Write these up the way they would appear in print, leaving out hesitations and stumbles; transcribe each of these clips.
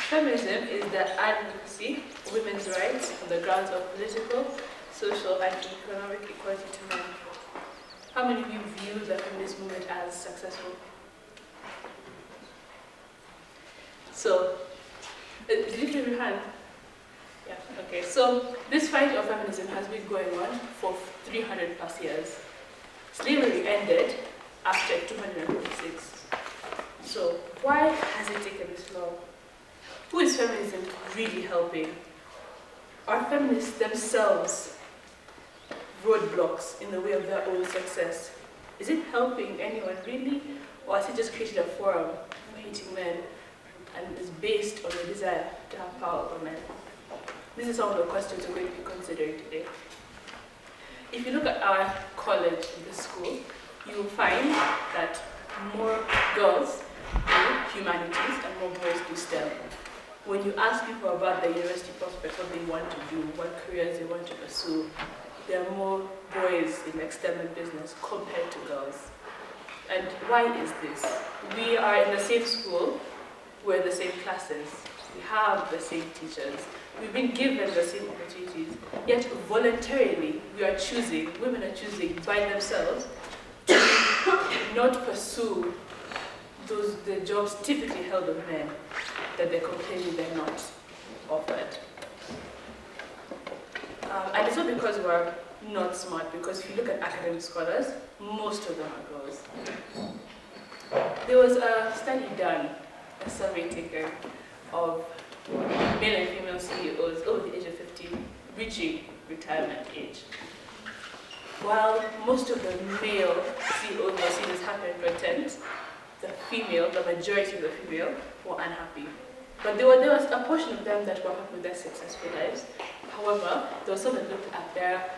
Feminism is the advocacy of women's rights on the grounds of political, social, and economic equality to men. How many of you view the feminist movement as successful? So, did you raise your hand? Yeah, okay. So, this fight of feminism has been going on for 300 plus years. Slavery ended after 256. So, why has it taken this long? Who is feminism really helping? Are feminists themselves roadblocks in the way of their own success? Is it helping anyone really? Or has it just created a forum for hating men and is based on the desire to have power over men? These are some of the questions we're going to be considering today. If you look at our college, the school, you will find that more girls do humanities and more boys do STEM. When you ask people about their university prospects, what they want to do, what careers they want to pursue, there are more boys in like STEM and business compared to girls. And why is this? We are in the same school, we're the same classes, we have the same teachers, we've been given the same opportunities, yet voluntarily women are choosing by themselves to not pursue the jobs typically held of men that they're complaining they're not offered. And it's not because we're not smart, because if you look at academic scholars, most of them are girls. There was a study done, a survey taken of male and female CEOs over the age of 50 reaching retirement age. While most of the male CEOs were seen as happy and content, the majority of the female were unhappy. But there was a portion of them that were happy with their successful lives. However, there was some that looked at their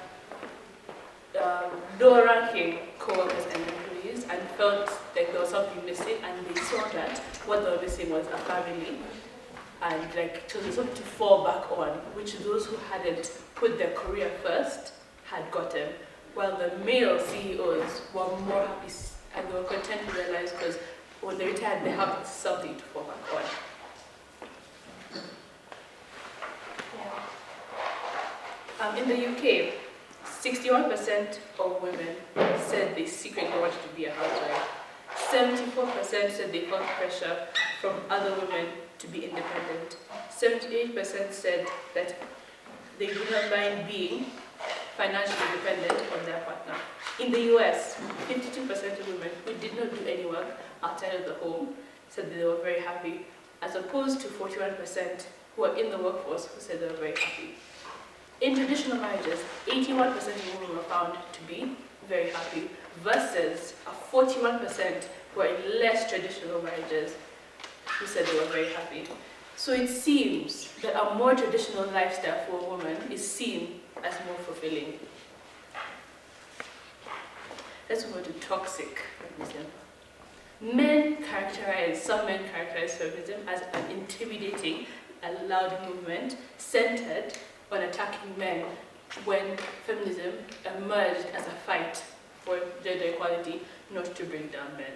lower-ranking co-workers and employees and felt like there was something missing, and they saw that what they were missing was a family, and like chose something to fall back on, which those who hadn't put their career first had gotten, while the male CEOs were more happy and they were content with their lives because when they retired, they have something to fall back on. In the UK, 61% of women said they secretly wanted to be a housewife. 74% said they felt pressure from other women to be independent. 78% said that they would not mind being financially dependent on their partner. In the US, 52% of women who did not do any work outside of the home said that they were very happy, as opposed to 41% who are in the workforce who said they were very happy. In traditional marriages, 81% of women were found to be very happy, versus a 41% who are in less traditional marriages who said they were very happy. So it seems that a more traditional lifestyle for a woman is seen as more fulfilling. Let's move on to toxic feminism. Some men characterize feminism as an intimidating and loud movement centered on attacking men, when feminism emerged as a fight for gender equality, not to bring down men,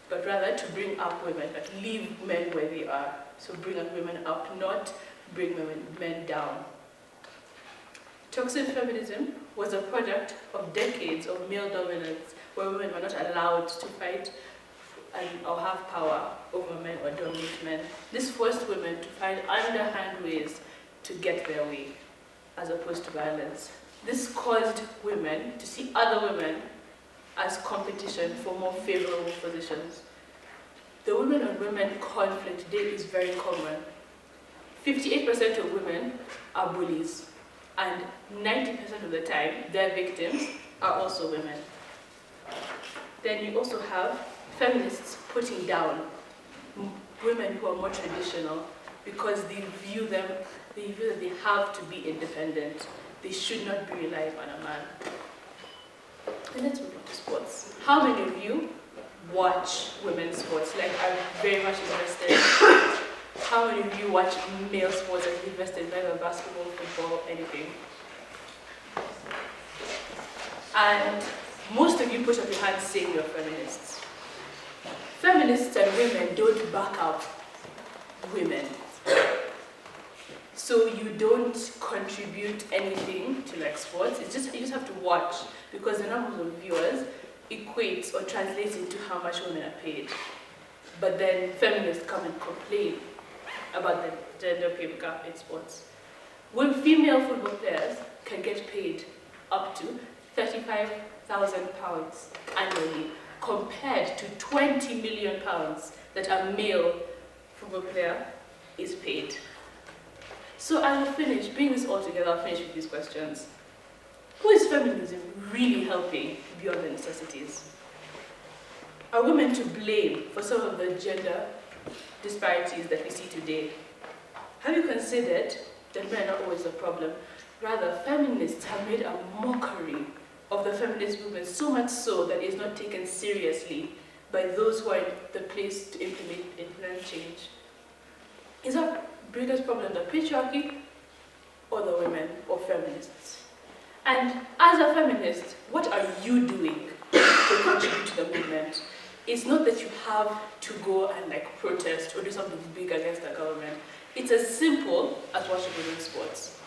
but rather to bring up women, but leave men where they are. So bring women up, not bring men down. Toxic feminism was a product of decades of male dominance, where women were not allowed to fight or have power over men or dominate men. This forced women to find underhand ways to get their way, as opposed to violence. This caused women to see other women as competition for more favorable positions. The women on women conflict today is very common. 58% of women are bullies, and 90% of the time, their victims are also women. Then you also have feminists putting down women who are more traditional, because they view that they have to be independent. They should not be relying on a man. And let's move on to sports. How many of you watch women's sports, like are very much invested? How many of you watch male sports and invested in either basketball, football, anything? And most of you put up your hands saying you're feminists. Feminists and women don't back up women. so you don't contribute anything to like sports. It's just, you just have to watch, because the numbers of viewers equates or translates into how much women are paid. But then feminists come and complain about the gender pay gap in sports. When female football players can get paid up to £35,000 annually, compared to £20 million that a male football player is paid. So I will finish, bring this all together, I'll finish with these questions. Who is feminism really helping beyond the necessities? Are women to blame for some of the gender disparities that we see today? Have you considered that men are always the problem? Rather, feminists have made a mockery of the feminist movement, so much so that it is not taken seriously by those who are in the place to implement change. Is our biggest problem the patriarchy, or the women, or feminists? And as a feminist, what are you doing to contribute to the movement? It's not that you have to go and like protest or do something big against the government. It's as simple as watching women's sports.